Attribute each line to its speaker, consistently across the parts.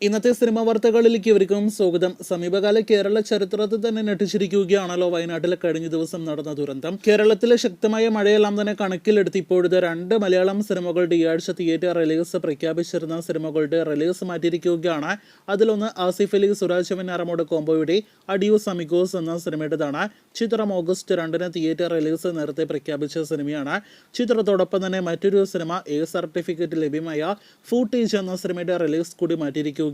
Speaker 1: ഇന്നത്തെ സിനിമാ വാർത്തകളിലേക്ക് ഇവർക്കും സ്വാഗതം. സമീപകാല കേരള ചരിത്രത്തിൽ തന്നെ ഞെട്ടിച്ചിരിക്കുകയാണല്ലോ വയനാട്ടിൽ കഴിഞ്ഞ ദിവസം നടന്ന ദുരന്തം. കേരളത്തിലെ ശക്തമായ മഴയെല്ലാം തന്നെ കണക്കിലെടുത്ത് ഇപ്പോഴത്തെ 2 മലയാളം സിനിമകളുടെ ഈ ആഴ്ച തിയേറ്റർ റിലീസ് പ്രഖ്യാപിച്ചിരുന്ന സിനിമകളുടെ റിലീസ് മാറ്റിയിരിക്കുകയാണ്. അതിലൊന്ന് ആസിഫ് അലി സുരാജ് വെഞ്ഞാറമൂട് കോംബോയുടെ അഡിയോസ് അമിഗോസ് എന്ന സിനിമയുടേതാണ്. ചിത്രം ഓഗസ്റ്റ് 2 തിയേറ്റർ റിലീസ് നേരത്തെ പ്രഖ്യാപിച്ച സിനിമയാണ്. ചിത്രത്തോടൊപ്പം തന്നെ മറ്റൊരു സിനിമ എ സർട്ടിഫിക്കറ്റ് ലഭ്യമായ ഫൂട്ടേജ് എന്ന സിനിമയുടെ റിലീസ് കൂടി മാറ്റിയിരിക്കുക.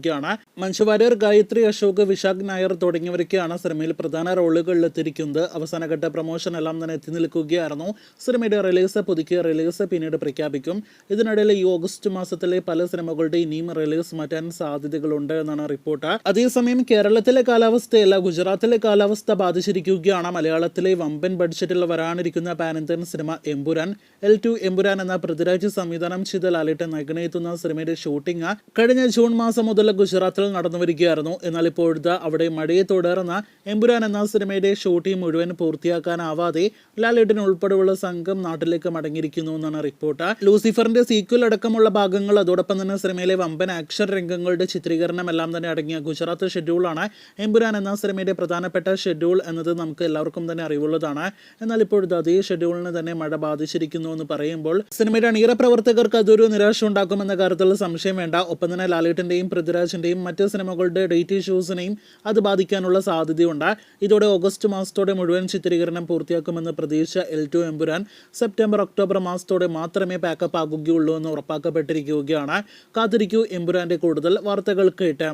Speaker 1: മഞ്ജു വാര്യർ, ഗായത്രി അശോക്, വിശാഖ് നായർ തുടങ്ങിയവരൊക്കെയാണ് സിനിമയിൽ പ്രധാന റോളുകളിൽ എത്തിയിരിക്കുന്നത്. അവസാനഘട്ട പ്രൊമോഷൻ എല്ലാം തന്നെ എത്തി നിൽക്കുകയായിരുന്നു. സിനിമയുടെ റിലീസ് പുതുക്കിയ റിലീസ് പിന്നീട് പ്രഖ്യാപിക്കും. ഇതിനിടയിൽ ഈ ഓഗസ്റ്റ് മാസത്തിലെ പല സിനിമകളുടെ ഇനിയും റിലീസ് മാറ്റാൻ സാധ്യതകളുണ്ട് എന്നാണ് റിപ്പോർട്ട്. അതേസമയം കേരളത്തിലെ കാലാവസ്ഥയല്ല, ഗുജറാത്തിലെ കാലാവസ്ഥ ബാധിച്ചിരിക്കുകയാണ്. മലയാളത്തിലെ വമ്പൻ ബഡ്ജറ്റിൽ വരാനിരിക്കുന്ന pan Indian cinema Empuraan L2 Empuraan എന്ന പൃഥ്വിരാജ് സംവിധാനം ചെയ്ത ലാലേട്ടൻ നായകനെത്തുന്ന സിനിമയുടെ ഷൂട്ടിംഗ് കഴിഞ്ഞ ജൂൺ മാസം മുതൽ ഗുജറാത്തിൽ നടന്നു വരികയായിരുന്നു. എന്നാൽ ഇപ്പോഴത്തെ അവിടെ മഴയെ തുടർന്ന് എമ്പുരാൻ എന്ന സിനിമയുടെ ഷൂട്ടിംഗ് മുഴുവൻ പൂർത്തിയാക്കാനാവാതെ ലാലേട്ടൻ ഉൾപ്പെടെയുള്ള സംഘം നാട്ടിലേക്ക് മടങ്ങിയിരിക്കുന്നു എന്നാണ് റിപ്പോർട്ട്. ലൂസിഫറിന്റെ സീക്വൽ അടക്കമുള്ള ഭാഗങ്ങൾ, അതോടൊപ്പം തന്നെ സിനിമയിലെ വമ്പൻ ആക്ഷൻ രംഗങ്ങളുടെ ചിത്രീകരണം എല്ലാം തന്നെ അടങ്ങിയ ഗുജറാത്ത് ഷെഡ്യൂളാണ് എമ്പുരാൻ എന്ന സിനിമയുടെ പ്രധാനപ്പെട്ട ഷെഡ്യൂൾ എന്നത് നമുക്ക് എല്ലാവർക്കും തന്നെ അറിവുള്ളതാണ്. എന്നാൽ ഇപ്പോഴത്തെ അതേ ഷെഡ്യൂളിന് തന്നെ മഴ ബാധിച്ചിരിക്കുന്നു എന്ന് പറയുമ്പോൾ സിനിമയുടെ അണിയറ പ്രവർത്തകർക്ക് അതൊരു നിരാശ ഉണ്ടാക്കുമെന്ന കാര്യത്തിൽ സംശയം വേണ്ട. ഒപ്പം തന്നെ ലാലേട്ടന്റെയും പൃഥ്വിരാജിന്റെയും മറ്റ് സിനിമകളുടെ ഡേറ്റ് ഇഷ്യൂസിനെയും അത് ബാധിക്കാനുള്ള സാധ്യതയുണ്ട്. ഇതോടെ ഓഗസ്റ്റ് മാസത്തോടെ മുഴുവൻ ചിത്രീകരണം പൂർത്തിയാക്കുമെന്ന് പ്രതീക്ഷ L2 എമ്പുരാൻ സെപ്റ്റംബർ ഒക്ടോബർ മാസത്തോടെ മാത്രമേ പാക്കപ്പ് ആകുകയുള്ളൂ എന്ന് ഉറപ്പാക്കപ്പെട്ടിരിക്കുകയാണ്. കാത്തിരിക്കൂ എമ്പുരാന്റെ കൂടുതൽ വാർത്തകൾ കേട്ട്.